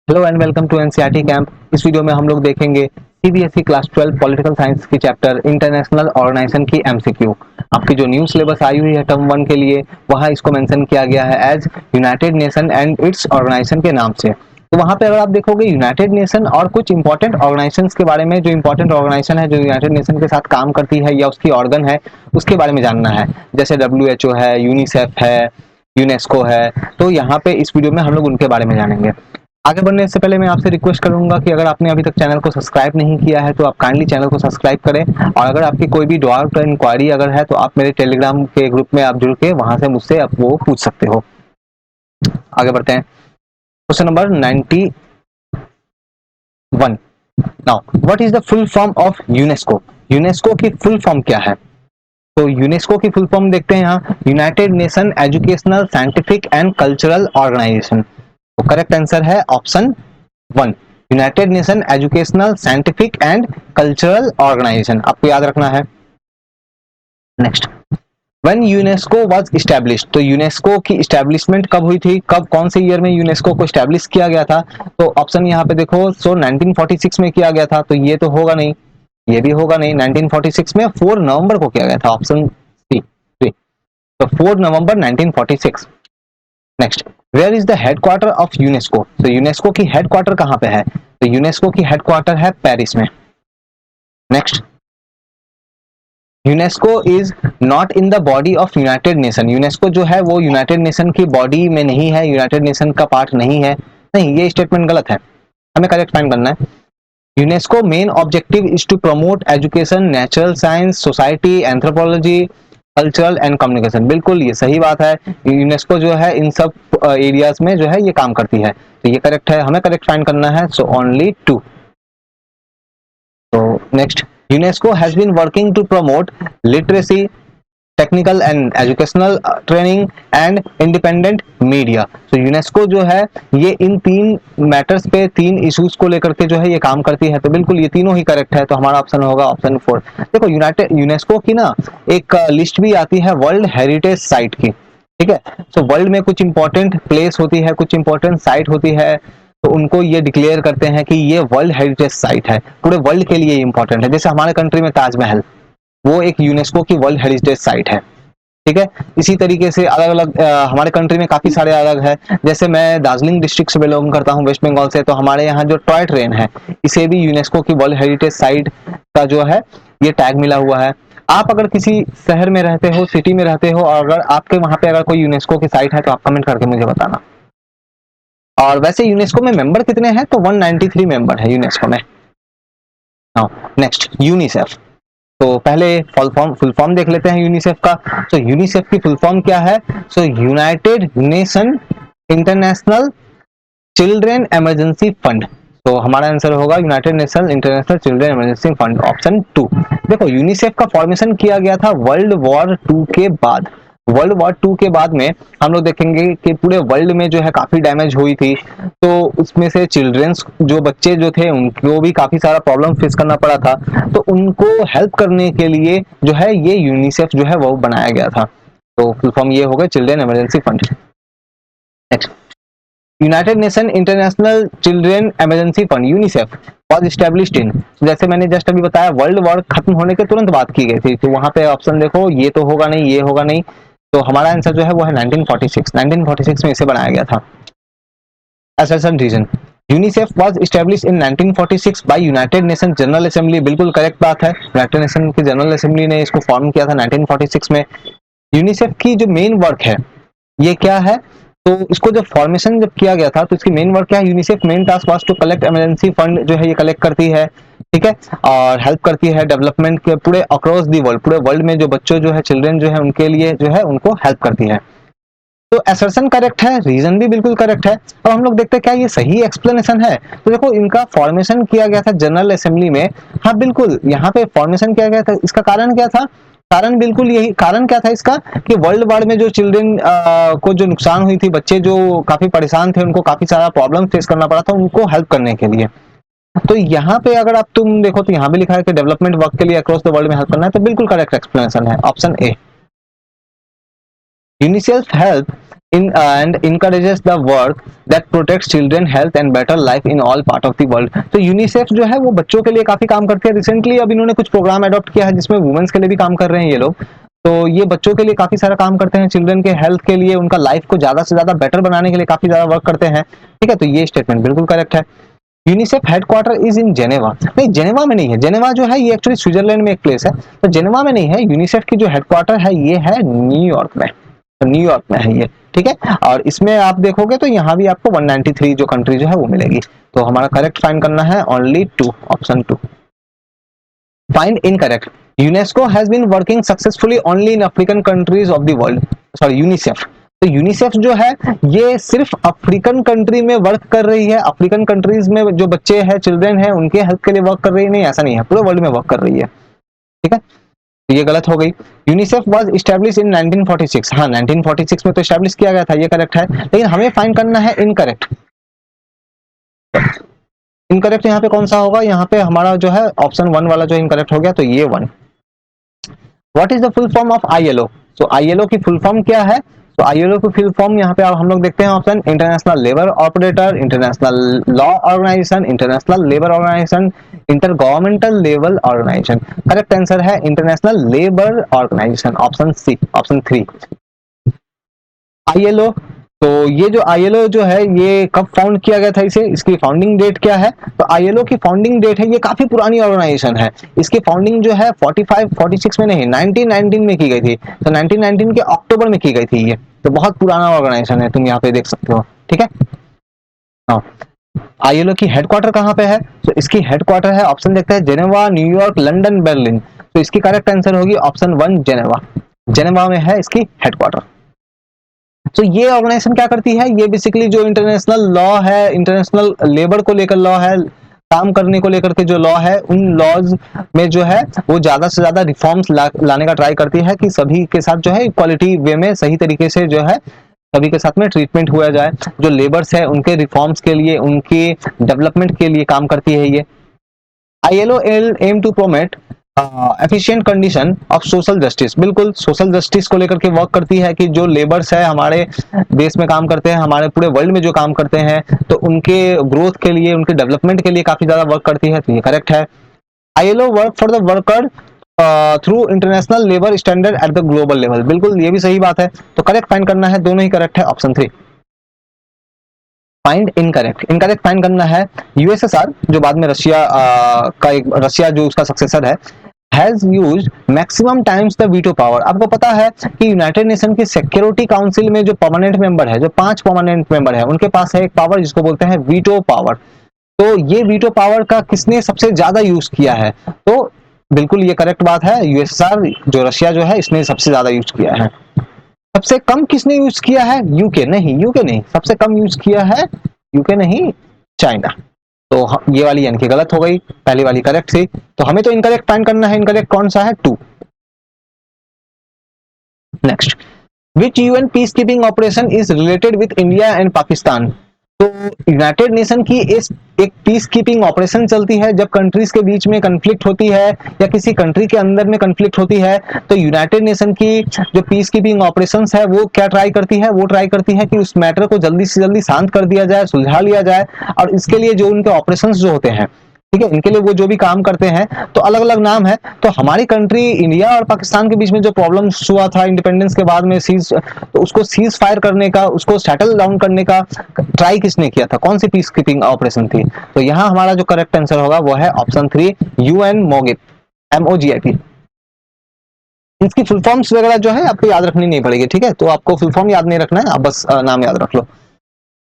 Hello and welcome to NCERT camp. इस video में हम लोग देखेंगे सीबीएसई क्लास 12 पॉलिटिकल साइंस की चैप्टर इंटरनेशनल ऑर्गेनाइजेशन की एमसीक्यू। आपकी जो न्यू सिलेबस आई हुई है टर्म 1 के लिए, वहां इसको मेंशन किया गया है as United Nation and its organisation के नाम से। तो वहां पे अगर आप देखोगे यूनाइटेड नेशन और कुछ इंपॉर्टेंट ऑर्गेनाइजेशंस के बारे में, जो इंपॉर्टेंट ऑर्गेनाइजेशन है जो यूनाइटेड नेशन के साथ काम करती है या उसकी ऑर्गन है, उसके बारे में जानना है। जैसे डब्ल्यूएचओ है, यूनिसेफ है, यूनेस्को है। तो यहाँ पे इस वीडियो में हम लोग उनके बारे में जानेंगे। आगे बढ़ने से पहले मैं आपसे रिक्वेस्ट करूंगा कि अगर आपने अभी तक चैनल को सब्सक्राइब नहीं किया है तो आप काइंडली चैनल को सब्सक्राइब करें, और अगर आपकी कोई भी डाउट या इंक्वायरी अगर है तो आप मेरे टेलीग्राम के ग्रुप में आप जुड़ के वहां से मुझसे आप वो पूछ सकते हो। आगे बढ़ते हैं। Question number 91। Now what is the full form of UNESCO? UNESCO की फुल फॉर्म क्या है? तो यूनेस्को की फुल फॉर्म देखते हैं यहाँ, United Nation educational scientific and cultural organisation. तो करेक्ट आंसर है option 1, United Nation educational scientific and cultural organisation. आपको याद रखना है। Next, when UNESCO was established, तो यूनेस्को की इस्टेब्लिशमेंट कब हुई थी, कब कौन से ईयर में यूनेस्को को इस्टेब्लिश किया गया था? तो ऑप्शन यहाँ पे देखो, 1946 में किया गया था, तो ये तो होगा नहीं, ये भी होगा नहीं। 1946 में 4 नवंबर को किया गया था, ऑप्शन सी 3। तो 4 नवंबर 1946। Next, where is the headquarter of UNESCO? तो यूनेस्को की हेडक्वार्टर कहां पे है? तो यूनेस्को की हेडक्वार्टर है पेरिस में। Next, UNESCO is not in the body of United nation. UNESCO जो है वो यूनाइटेड नेशन की बॉडी में नहीं है, यूनाइटेड नेशन का पार्ट नहीं है। नहीं, ये स्टेटमेंट गलत है, हमें करेक्ट फाइंड करना है। UNESCO main objective is to promote education, natural science, society, anthropology, cultural and communication. बिल्कुल ये सही बात है, यूनेस्को जो है इन सब एरियाज में जो है ये काम करती है। तो ये करेक्ट है, हमें करेक्ट फाइंड करना है। So only 2। तो next, UNESCO has been working to promote literacy, technical and educational training and independent media. तो यूनेस्को जो है ये इन 3 मैटर्स पे, 3 इश्यूज को लेकर के जो है ये काम करती है। तो बिल्कुल ये तीनों ही करेक्ट है, तो हमारा ऑप्शन होगा ऑप्शन 4। देखो यूनेस्को की ना एक लिस्ट भी आती है वर्ल्ड हेरिटेज साइट की, ठीक है। तो वर्ल्ड में कुछ इंपॉर्टेंट प्लेस होती है, कुछ इंपॉर्टेंट साइट होती है, तो उनको ये डिक्लेयर करते हैं कि ये वर्ल्ड हेरिटेज साइट है, पूरे वर्ल्ड के लिए इंपॉर्टेंट है। जैसे हमारे कंट्री में ताजमहल, वो एक यूनेस्को की वर्ल्ड हेरिटेज साइट है, ठीक है। इसी तरीके से अलग अलग हमारे कंट्री में काफी सारे अलग है। जैसे मैं दार्जिलिंग डिस्ट्रिक्ट से बिलोंग करता हूँ, वेस्ट बंगाल से, तो हमारे यहाँ जो टॉय ट्रेन है, इसे भी यूनेस्को की वर्ल्ड हेरिटेज साइट का जो है ये टैग मिला हुआ है। आप अगर किसी शहर में रहते हो, सिटी में रहते हो, और अगर आपके वहां पे अगर कोई यूनेस्को की साइट है तो आप कमेंट करके मुझे बताना। और वैसे यूनेस्को में मेंबर कितने हैं? तो 193 मेंबर है यूनेस्को में। Next, UNICEF. तो पहले फुल फॉर्म देख लेते हैं यूनिसेफ का। तो यूनिसेफ की फुल फॉर्म क्या है? So United Nation International Children Emergency Fund. तो हमारा आंसर होगा United Nation International Children Emergency Fund, option 2। देखो यूनिसेफ का फॉर्मेशन किया गया था वर्ल्ड वॉर 2 के बाद। वर्ल्ड वॉर 2 के बाद में हम लोग देखेंगे कि पूरे वर्ल्ड में जो है काफी डैमेज हुई थी, तो उसमें से चिल्ड्रंस जो बच्चे जो थे उनको भी काफी सारा प्रॉब्लम फेस करना पड़ा था। तो उनको हेल्प करने के लिए जो है ये यूनिसेफ जो है वो बनाया गया था। तो फुल फॉर्म ये होगा children Emergency fund. Next, United Nation International Children Emergency fund UNICEF was established इन, जैसे मैंने जस्ट अभी बताया वर्ल्ड वॉर खत्म होने के तुरंत बाद की गई थी। तो वहां पे ऑप्शन देखो, ये तो होगा नहीं, ये होगा नहीं। तो हमारा आंसर जो है वो है 1946। 1946 में इसे बनाया गया था। Assertion reason, UNICEF was established in 1946 by United Nation general assembly. बिल्कुल करेक्ट बात है, यूनाइटेड नेशन की जनरल असेंबली ने इसको फॉर्म किया था 1946 में। यूनिसेफ की जो मेन वर्क है ये क्या है? तो इसको जब फॉर्मेशन जब किया गया था तो इसकी मेन वर्क क्या है? UNICEF main task was to collect emergency fund, जो है ये कलेक्ट करती है, ठीक है, और हेल्प करती है डेवलपमेंट के पूरे अक्रॉस दी वर्ल्ड, पूरे वर्ल्ड में जो बच्चों जो है चिल्ड्रन जो है उनके लिए जो है उनको हेल्प करती है। तो असर्शन करेक्ट है, रीजन भी बिल्कुल करेक्ट है। अब हम लोग देखते हैं क्या ये सही एक्सप्लेनेशन है। तो देखो इनका फॉर्मेशन किया गया था जनरल असेंबली में, हाँ बिल्कुल यहाँ पे फॉर्मेशन किया गया था। इसका कारण क्या था? कारण बिल्कुल यही कारण क्या था इसका, कि वर्ल्ड वार में जो चिल्ड्रन को जो नुकसान हुई थी, बच्चे जो काफी परेशान थे, उनको काफी सारा प्रॉब्लम फेस करना पड़ा था, उनको हेल्प करने के लिए। तो यहाँ पे अगर आप तुम देखो तो यहाँ भी लिखा है कि डेवलपमेंट वर्क के लिए अक्रॉस द वर्ल्ड में हेल्प करना है, तो बिल्कुल करेक्ट एक्सप्लेनेशन है option A. UNICEF help in and encourages the work that protects children health and better life in all part of the world। तो यूनिसेफ जो है वो बच्चों के लिए काफी काम करती है। रिसेंटली अब इन्होंने कुछ प्रोग्राम अडॉप्ट किया है जिसमें वुमेन्स के लिए भी काम कर रहे हैं ये लोग। तो ये बच्चों के लिए काफी सारा काम करते हैं, चिल्ड्रन के हेल्थ के लिए, उनका लाइफ को ज्यादा से ज्यादा बेटर बनाने के लिए काफी ज्यादा वर्क करते हैं। ठीक है, तो ये स्टेटमेंट बिल्कुल करेक्ट है। UNICEF headquarter is in Geneva, नहीं जेनेवा में नहीं है, जेनेवा जो है ये एक्चुअली स्विट्जरलैंड में एक प्लेस है, तो जेनेवा में नहीं है। यूनिसेफ की जो हेडक्वार्टर है ये है न्यूयॉर्क में, तो न्यूयॉर्क में है ये। ठीक है, और इसमें आप देखोगे तो यहाँ भी आपको 193 जो कंट्री जो है वो मिलेगी। तो हमारा करेक्ट फाइंड करना है only 2, option 2। Find incorrect, UNESCO has been working successfully only in African countries of the world, sorry UNICEF. तो यूनिसेफ जो है ये सिर्फ अफ्रीकन कंट्री में वर्क कर रही है, अफ्रीकन कंट्रीज में जो बच्चे हैं, चिल्ड्रन हैं, उनके हेल्थ के लिए वर्क कर रही है, नहीं ऐसा नहीं है, पूरे वर्ल्ड में वर्क कर रही है। ठीक है, तो ये गलत हो गई। यूनिसेफ वाज एस्टैब्लिश इन 1946, हाँ 1946 में तो एस्टैब्लिश किया गया था, ये करेक्ट है, लेकिन हमें फाइंड करना है इनकरेक्ट। इनकरेक्ट यहाँ पे कौन सा होगा, यहाँ पे हमारा जो है ऑप्शन 1 वाला जो इनकरेक्ट हो गया, तो ये 1। What is the full form of ILO, तो आईएलओ की फुल फॉर्म क्या है, तो आईएलओ की फुल फॉर्म यहाँ पे हम लोग देखते हैं option, international labour operator, international law organisation, international labour organisation, intergovernmental level organisation. Correct answer है international labour organisation, option C, option 3। ILO, तो ये जो आईएलओ जो है ये कब फाउंड किया गया था, इसे, इसकी फाउंडिंग डेट क्या है, तो आईएलओ की फाउंडिंग डेट है, ये काफी पुरानी ऑर्गेनाइजेशन है, इसकी फाउंडिंग जो है 45 46 में नहीं 1919 में की गई थी, तो 1919 के अक्टूबर में की गई थी ये, तो बहुत पुराना ऑर्गेनाइजेशन है, तुम यहाँ पे देख सकते हो। ठीक है, हाँ। आईएलओ की हेडक्वार्टर कहाँ पे है, तो इसकी हेडक्वार्टर है, ऑप्शन देखते हैं, जेनेवा, न्यूयॉर्क, लंदन, बर्लिन। तो इसकी करेक्ट आंसर होगी ऑप्शन 1 जेनेवा, जेनेवा में है इसकी हेडक्वार्टर। तो ये ऑर्गेनाइजेशन क्या करती है, ये बेसिकली जो इंटरनेशनल लॉ है, इंटरनेशनल लेबर को लेकर लॉ है, काम करने को लेकर के जो लॉ है, उन लॉज में जो है वो ज्यादा से ज्यादा रिफॉर्म्स लाने का ट्राई करती है कि सभी के साथ जो है इक्वालिटी वे में सही तरीके से जो है सभी के साथ में ट्रीटमेंट हुआ जाए। जो लेबर्स है उनके रिफॉर्म्स के लिए, उनके डेवलपमेंट के लिए काम करती है ये। ILO aims to promote efficient condition of social justice, बिल्कुल सोशल जस्टिस को लेकर के वर्क करती है कि जो लेबर्स है हमारे देश में काम करते हैं, हमारे पूरे वर्ल्ड में जो काम करते हैं, तो उनके ग्रोथ के लिए, उनके डेवलपमेंट के लिए काफी ज्यादा वर्क करती है, तो ये करेक्ट है। ILO work for the worker through international labour standard at the global level, बिल्कुल ये भी सही बात है, तो करेक्ट फाइंड करना है, दोनों ही करेक्ट है, option 3। Find incorrect, incorrect find करना है, यूएसएसआर जो बाद में रशिया का एक, रशिया जो उसका सक्सेसर है, has used maximum times the veto power. आपको पता है कि यूनाइटेड नेशन की सिक्योरिटी काउंसिल में जो परमानेंट मेंबर है, जो 5 परमानेंट मेंबर है, उनके पास है एक पावर जिसको बोलते हैं वीटो पावर। तो ये वीटो पावर का किसने सबसे ज्यादा यूज किया है, तो बिल्कुल ये करेक्ट बात है, यूएसएसआर जो रशिया जो है इसने सबसे ज्यादा यूज किया है। सबसे कम किसने यूज किया है, यूके नहीं, यूके नहीं, सबसे कम यूज किया है यूके नहीं, चाइना। तो ये वाली यानी कि गलत हो गई, पहली वाली करेक्ट थी, तो हमें तो इनकरेक्ट फाइंड करना है, इनकरेक्ट कौन सा है, 2। Next, which UN peace keeping operation is related with India and Pakistan. तो यूनाइटेड नेशन की इस एक पीस कीपिंग ऑपरेशन चलती है जब कंट्रीज के बीच में कंफ्लिक्ट होती है या किसी कंट्री के अंदर में कंफ्लिक्ट होती है, तो यूनाइटेड नेशन की जो पीस कीपिंग ऑपरेशंस है वो क्या ट्राई करती है, वो ट्राई करती है कि उस मैटर को जल्दी से जल्दी शांत कर दिया जाए, सुलझा लिया जाए, और इसके लिए जो उनके ऑपरेशंस जो होते हैं, ठीक है, इनके लिए वो जो भी काम करते हैं, तो अलग अलग नाम है। तो हमारी कंट्री इंडिया और पाकिस्तान के बीच में जो प्रॉब्लम्स हुआ था इंडिपेंडेंस के बाद में, सीज, तो उसको सीज फायर करने का, उसको सेटल डाउन करने का ट्राई किसने किया था, कौन सी पीस कीपिंग ऑपरेशन थी, तो यहाँ हमारा जो करेक्ट आंसर होगा वो है ऑप्शन 3 UN मोगिप, MOGIP। इसकी फुल फॉर्म्स वगैरह जो है आपको याद रखनी नहीं पड़ेगी, ठीक है, तो आपको फुल फॉर्म याद नहीं रखना है, आप बस नाम याद रख लो।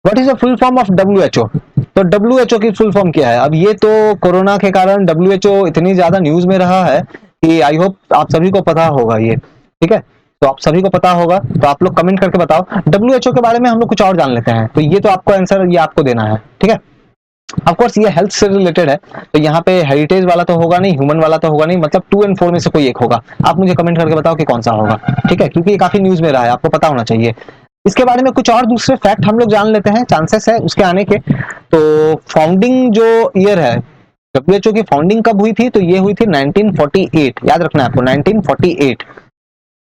What is the full form of WHO, तो WHO की फुल फॉर्म क्या है, अब ये तो कोरोना के कारण WHO इतनी ज्यादा न्यूज में रहा है कि आई होप आप सभी को पता होगा ये, ठीक है, तो आप सभी को पता होगा, तो आप लोग कमेंट करके बताओ। WHO के बारे में हम लोग कुछ और जान लेते हैं, तो ये तो आपको आंसर ये आपको देना है, ठीक है। ऑफ कोर्स ये हेल्थ से रिलेटेड है, तो यहाँ पे हेरिटेज वाला तो होगा नहीं, ह्यूमन वाला तो होगा नहीं, मतलब 2 और 4 में से कोई एक होगा, आप मुझे कमेंट करके बताओ कि कौन सा होगा, ठीक है, क्योंकि ये काफी न्यूज में रहा है, आपको पता होना चाहिए। इसके बारे में कुछ और दूसरे फैक्ट हम लोग जान लेते हैं, चांसेस है उसके आने के। तो फाउंडिंग जो ईयर है, WHO की फाउंडिंग कब हुई थी, तो ये हुई थी 1948, याद रखना है आपको, 1948।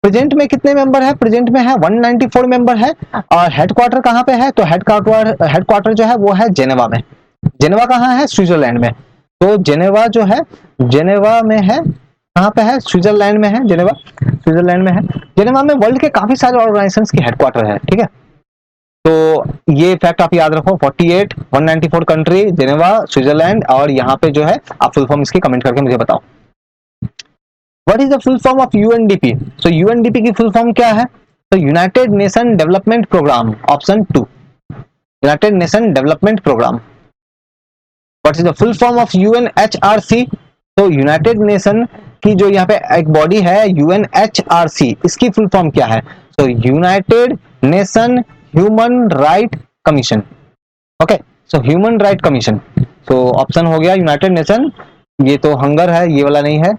प्रेजेंट में कितने मेंबर है? प्रेजेंट में है 194 मेंबर है। और हेडक्वार्टर कहाँ पे है? तो हेडक्वार्टर जो है वो है जेनेवा में। जेनेवा कहाँ है? स्विट्जरलैंड में। तो जेनेवा जो है, जेनेवा में है, कहाँ पे है? स्विट्जरलैंड में है जेनेवा, स्विट्जरलैंड में है। जेनेवा में वर्ल्ड के काफी सारे ऑर्गेनाइजेशंस की हेडक्वार्टर है, ठीक है। तो ये फैक्ट आप याद रखो, 48 194 कंट्री, जेनेवा, स्विट्जरलैंड, और यहाँ पे जो है आप फुल फॉर्म इसकी कमेंट करके मुझे बताओ। What is the full form of UNDP? तो यूएनडीपी की फुल फॉर्म क्या है? तो United Nation Development Programme, option 2, United Nation Development Programme. What is the full form of UNHRC? तो यूनाइटेड नेशन की जो यहाँ पे एक बॉडी है यूएनएचआरसी, इसकी फुल फॉर्म क्या है? तो United nation human right commission. Okay, so human right commission. तो ऑप्शन हो गया यूनाइटेड नेशन, ये तो हंगर है, ये वाला नहीं है,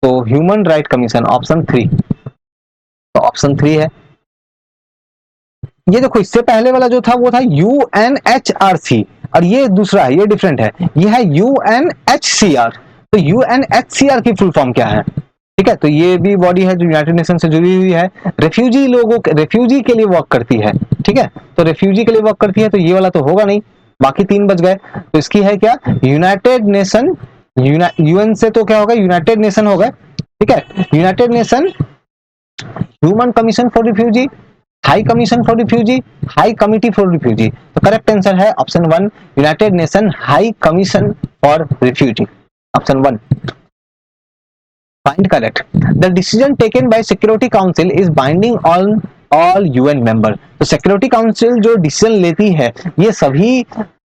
तो ह्यूमन राइट कमीशन, ऑप्शन 3। तो ऑप्शन 3 है। ये देखो, इससे पहले वाला जो था वो था यूएनएचआरसी, और ये दूसरा है, ये डिफरेंट है, ये है यूएनएचसीआर। तो यूएनएचसीआर की फुल फॉर्म क्या है? ठीक है, तो ये भी बॉडी है जो यूनाइटेड नेशन से जुड़ी हुई है, रेफ्यूजी लोगों के, रेफ्यूजी के लिए वर्क करती है, ठीक है। तो रेफ्यूजी के लिए वर्क करती है, तो ये वाला तो होगा नहीं, बाकी 3 बच गए। तो इसकी है क्या? यूनाइटेड नेशन, यूएन से तो क्या होगा? यूनाइटेड नेशन होगा, ठीक है। United nation human commission for refugee, high commission for refugee, high committee for refugee. तो करेक्ट आंसर है option 1, United nation high commission for refugee, option 1। Find correct. The decision taken by security council is binding on all UN member. तो security council जो decision लेती है, ये सभी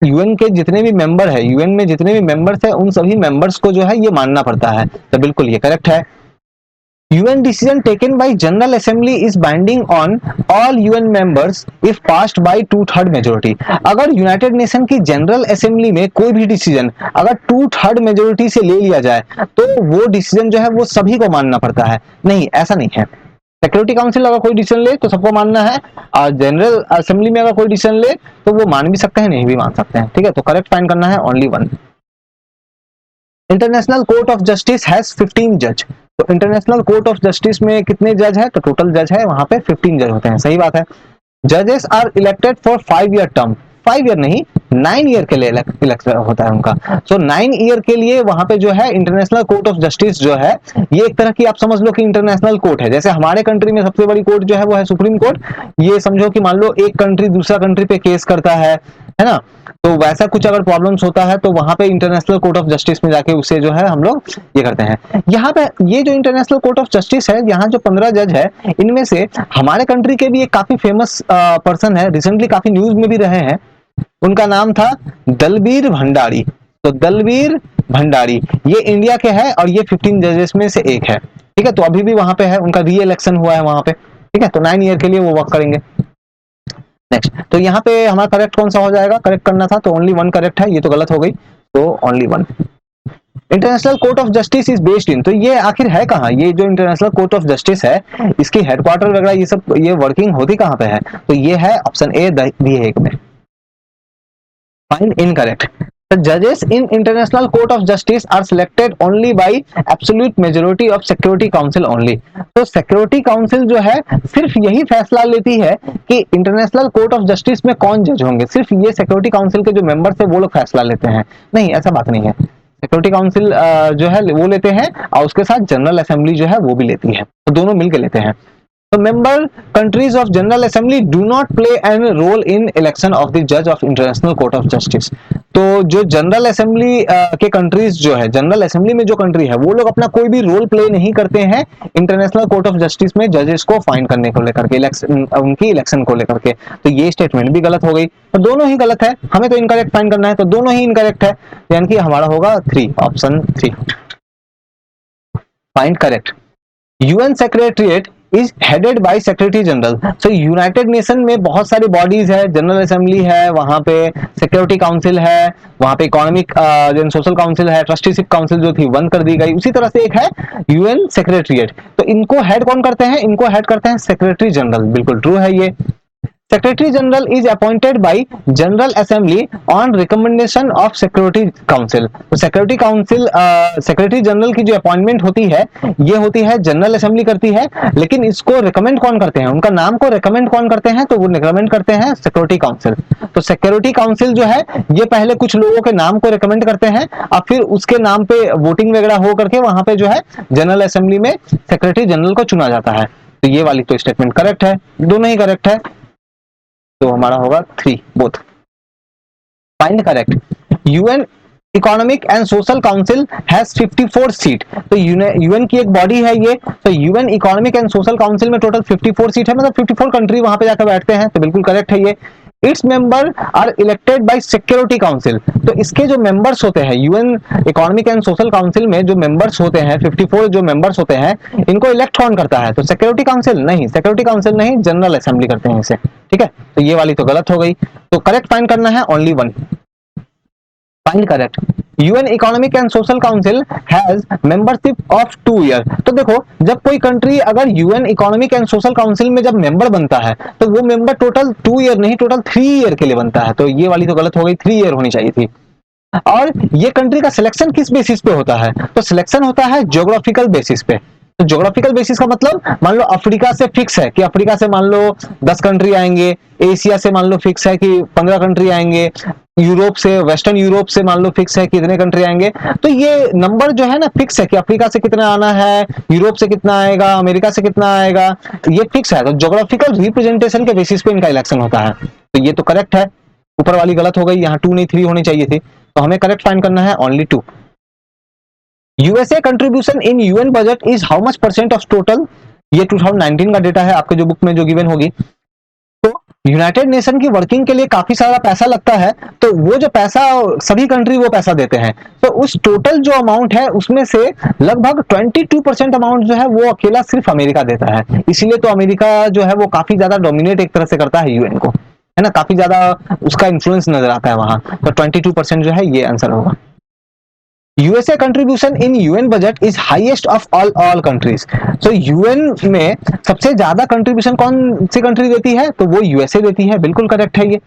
UN के जितने भी मेंबर है, यूएन में जितने भी मेंबर्स है, उन सभी मेंबर्स को जो है ये मानना पड़ता है। तो बिल्कुल ये करेक्ट है। UN decision taken by General Assembly is binding on all UN members if passed by 2/3 majority। अगर यूनाइटेड नेशन की जनरल असेंबली में कोई भी डिसीजन अगर 2/3 मेजोरिटी से ले लिया जाए, तो वो डिसीजन जो है वो सभी को मानना पड़ता है। नहीं, ऐसा नहीं है। सिक्योरिटी काउंसिल अगर कोई डिसीजन ले तो सबको मानना है, और जनरल असेंबली में अगर कोई डिसीजन ले तो वो मान भी सकते हैं, नहीं भी मान सकते हैं, ठीक है। तो करेक्ट फाइंड करना है only 1। International court of justice has 15 जज। तो इंटरनेशनल कोर्ट ऑफ जस्टिस में कितने जज है? तो टोटल जज है वहां पे 15 जज होते हैं, सही बात है। जजेस are elected for 5 year term, 5 year नहीं 9 ईयर के लिए इलेक्शन होता है उनका। सो 9 ईयर के लिए वहां पे जो है इंटरनेशनल कोर्ट ऑफ जस्टिस जो है, ये एक तरह की आप समझ लो कि इंटरनेशनल कोर्ट है। जैसे हमारे कंट्री में सबसे बड़ी कोर्ट जो है वो है सुप्रीम कोर्ट। ये समझो कि मान लो एक कंट्री दूसरा कंट्री पे केस करता है ना, तो वैसा कुछ अगर प्रॉब्लम्स होता है तो वहां पे इंटरनेशनल कोर्ट ऑफ जस्टिस में जाके उससे जो है हम लोग ये करते हैं। यहाँ पे ये जो इंटरनेशनल कोर्ट ऑफ जस्टिस है, यहाँ जो 15 जज है, इनमें से हमारे कंट्री के भी एक काफी फेमस पर्सन है, रिसेंटली काफी न्यूज में भी रहे हैं, उनका नाम था दलबीर भंडारी। तो दलबीर भंडारी ये इंडिया के है और ये 15 जजेस में से एक है, ठीक है। तो अभी भी वहां पे है, उनका री इलेक्शन हुआ है वहां पे, ठीक है। तो 9 ईयर के लिए वो वर्क करेंगे। नेक्स्ट, तो यहाँ पे हमारा करेक्ट कौन सा हो जाएगा? करेक्ट करना था तो ओनली 1 करेक्ट है, ये तो गलत हो गई, तो only 1। International court of justice is based in, तो ये आखिर है कहाँ? ये जो इंटरनेशनल कोर्ट ऑफ जस्टिस है, इसकी हेडक्वार्टर वगैरह ये सब ये वर्किंग होती कहाँ पे है? तो ये है ऑप्शन ए, दी हेग में। Find incorrect. The judges in International Court of Justice are selected only by absolute majority of Security Council only। तो Security Council जो है सिर्फ यही फैसला लेती है कि इंटरनेशनल कोर्ट ऑफ जस्टिस में कौन जज होंगे, सिर्फ ये सिक्योरिटी काउंसिल के जो मेंबर्स है वो लोग फैसला लेते हैं। नहीं, ऐसा बात नहीं है। सिक्योरिटी काउंसिल जो है वो लेते हैं और उसके साथ जनरल असेंबली जो है वो भी लेती है, तो दोनों मिलकर लेते हैं। तो member countries of General Assembly do not play any role in election of the judge of International Court of Justice। तो जो जनरल असेंबली के कंट्रीज जो है, जनरल असेंबली में जो कंट्री है, वो लोग अपना कोई भी रोल प्ले नहीं करते हैं इंटरनेशनल कोर्ट ऑफ जस्टिस में जजेस को फाइंड करने को लेकर के, उनकी इलेक्शन को लेकर के। तो ये स्टेटमेंट भी गलत हो गई, तो दोनों ही गलत है, हमें तो इनकरेक्ट फाइंड करना है, तो दोनों ही इनकरेक्ट है, यानी कि हमारा होगा 3, option 3। Find correct. UN secretariat is headed by secretary general. So United nation में बहुत सारी बॉडीज है, जनरल असेंबली है, वहां पे सिक्योरिटी काउंसिल है, वहां पे इकोनॉमिक एंड सोशल काउंसिल है, ट्रस्टीशिप काउंसिल जो थी बंद कर दी गई, उसी तरह से एक है यूएन सेक्रेटरीट। तो इनको हेड कौन करते हैं? इनको हेड करते हैं सेक्रेटरी जनरल, बिल्कुल ट्रू है ये। Secretary general is appointed by general assembly on recommendation of security council. तो सिक्योरिटी काउंसिल सेक्रेटरी जनरल की जो अपॉइंटमेंट होती है ये होती है जनरल असेंबली करती है, लेकिन इसको रिकमेंड कौन करते हैं, उनका नाम को रिकमेंड कौन करते हैं, तो वो रिकमेंड करते हैं सिक्योरिटी काउंसिल। तो सिक्योरिटी काउंसिल जो है ये पहले कुछ लोगों के नाम को रिकमेंड करते हैं और फिर उसके नाम पे वोटिंग वगैरह हो करके वहां पे जो है जनरल असेंबली में सेक्रेटरी जनरल को चुना जाता है। तो ये वाली तो स्टेटमेंट करेक्ट है, दोनों ही करेक्ट है, तो हमारा होगा 3 both. Find correct. UN economic and social council has 54 seat. तो यूएन की एक बॉडी है ये, तो UN economic and social council में टोटल 54 सीट है, मतलब 54 कंट्री वहां पे जाकर बैठते हैं, तो बिल्कुल करेक्ट है ये। Its member are elected by security council. तो इसके जो मेंबर्स होते हैं UN economic and social council में जो मेंबर्स होते हैं 54 जो मेंबर्स होते हैं, इनको इलेक्ट कौन करता है, तो सिक्योरिटी काउंसिल नहीं, सिक्योरिटी काउंसिल नहीं, जनरल असेंबली करते हैं इसे, ठीक है। तो ये वाली तो गलत हो गई, तो करेक्ट फाइंड करना है only 1। Find correct. UN economic and social council has membership of 2 year. तो देखो जब कोई कंट्री अगर UN economic and social council में जब मेंबर बनता है तो वो मेंबर टोटल 2 ईयर नहीं, टोटल 3 ईयर के लिए बनता है, तो ये वाली तो गलत हो गई, 3 ईयर होनी चाहिए थी। और ये कंट्री का सिलेक्शन किस बेसिस पे होता है, तो सिलेक्शन होता है ज्योग्राफिकल बेसिस पे। तो ज्योग्राफिकल बेसिस का मतलब मान लो अफ्रीका से फिक्स है कि अफ्रीका से मान लो 10 कंट्री आएंगे, एशिया से मान लो फिक्स है कि 15 कंट्री आएंगे, यूरोप से, वेस्टर्न यूरोप से मान लो फिक्स है कि इतने कंट्री आएंगे। तो ये नंबर जो है ना फिक्स है कि अफ्रीका से कितना आना है, यूरोप से कितना आएगा, अमेरिका से कितना आएगा, ये फिक्स है। तो ज्योग्राफिकल रिप्रेजेंटेशन के बेसिस पे इनका इलेक्शन होता है, तो ये तो करेक्ट है। ऊपर वाली गलत हो गई, यहाँ 2 नहीं 3 होनी चाहिए थी, तो हमें करेक्ट फाइंड करना है only 2। USA contribution in UN budget is how much % of total. ये 2019 का डेटा है आपके जो बुक में जो गिवन होगी। तो यूनाइटेड नेशन की वर्किंग के लिए काफी सारा पैसा लगता है, तो वो जो पैसा सभी कंट्री वो पैसा देते हैं, तो उस टोटल जो अमाउंट है उसमें से लगभग 22% अमाउंट जो है वो अकेला सिर्फ अमेरिका देता है। इसीलिए तो अमेरिका जो है वो काफी ज्यादा डोमिनेट एक तरह से करता है यूएन को, है ना, काफी ज्यादा उसका इन्फ्लुएंस नजर आता है वहां। तो 22% जो है ये आंसर होगा। USA contribution in UN budget is highest of all countries. तो यूएन में सबसे ज्यादा कंट्रीब्यूशन कौन सी कंट्री देती है, तो वो यूएसए देती है, बिल्कुल करेक्ट है ये।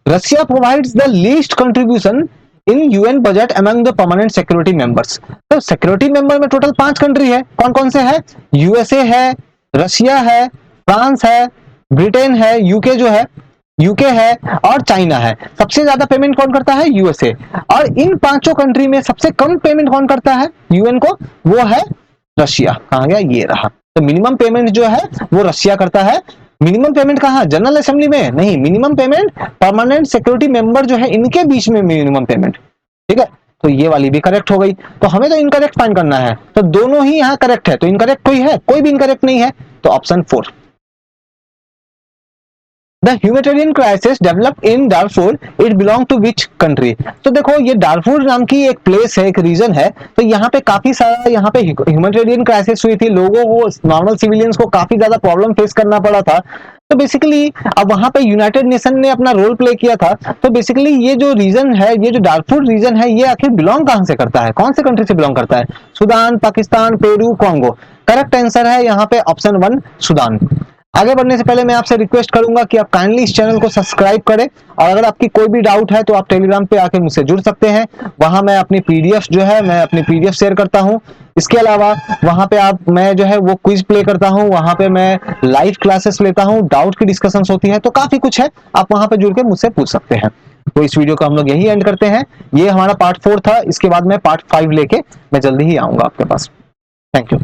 Russia provides the least contribution in UN budget among the permanent security members. तो सिक्योरिटी मेंबर में टोटल 5 कंट्री है, कौन कौन से है, यूएसए है, रशिया है, फ्रांस है, ब्रिटेन है, यूके है और चाइना है। सबसे ज्यादा पेमेंट कौन करता है, यूएसए। और इन 5 कंट्री में सबसे कम पेमेंट कौन करता है यूएन को, वो है रशिया। कहां गया, ये रहा। तो मिनिमम पेमेंट जो है वो रशिया करता है। मिनिमम पेमेंट कहां, जनरल असेंबली में नहीं, minimum payment permanent security member जो है इनके बीच में मिनिमम पेमेंट, ठीक है। तो ये वाली भी करेक्ट हो गई। तो हमें तो इनकरेक्ट फाइंड करना है, तो दोनों ही यहाँ करेक्ट है, तो इनकरेक्ट कोई है, कोई भी इनकरेक्ट नहीं है, तो option 4। The humanitarian crisis developed in Darfur, it belong to which country? तो देखो ये डार्फुर नाम की एक प्लेस है, एक रीजन है, तो यहाँ पे काफी सारा यहाँ पे ह्यूमैनिटेरियन क्राइसिस हुई थी, लोगों को, नॉर्मल सिविलियंस को काफी ज्यादा प्रॉब्लम फेस करना पड़ा था। तो बेसिकली अब वहां पे यूनाइटेड नेशन ने अपना रोल प्ले किया था। तो बेसिकली ये जो रीजन है, ये जो डार्फुर रीजन है, ये आखिर बिलोंग कहां से करता है, कौन से कंट्री से बिलोंग करता है, Sudan, Pakistan, Peru, Congo. Correct answer है यहाँ पे ऑप्शन 1 सुदान। आगे बढ़ने से पहले मैं आपसे रिक्वेस्ट करूंगा कि आप काइंडली इस चैनल को सब्सक्राइब करें, और अगर आपकी कोई भी डाउट है तो आप टेलीग्राम पे आके मुझसे जुड़ सकते हैं। वहां मैं अपनी पीडीएफ जो है मैं अपनी पीडीएफ शेयर करता हूं। इसके अलावा वहां पे मैं जो है वो क्विज प्ले करता हूं, वहां पे मैं लाइव क्लासेस लेता हूं, डाउट की डिस्कशंस होती है, तो काफी कुछ है, आप वहां पे जुड़ के मुझसे पूछ सकते हैं। तो इस वीडियो को हम लोग यही एंड करते हैं। ये हमारा पार्ट 4 था, इसके बाद मैं पार्ट 5 लेके मैं जल्दी ही आऊंगा आपके पास। Thank you.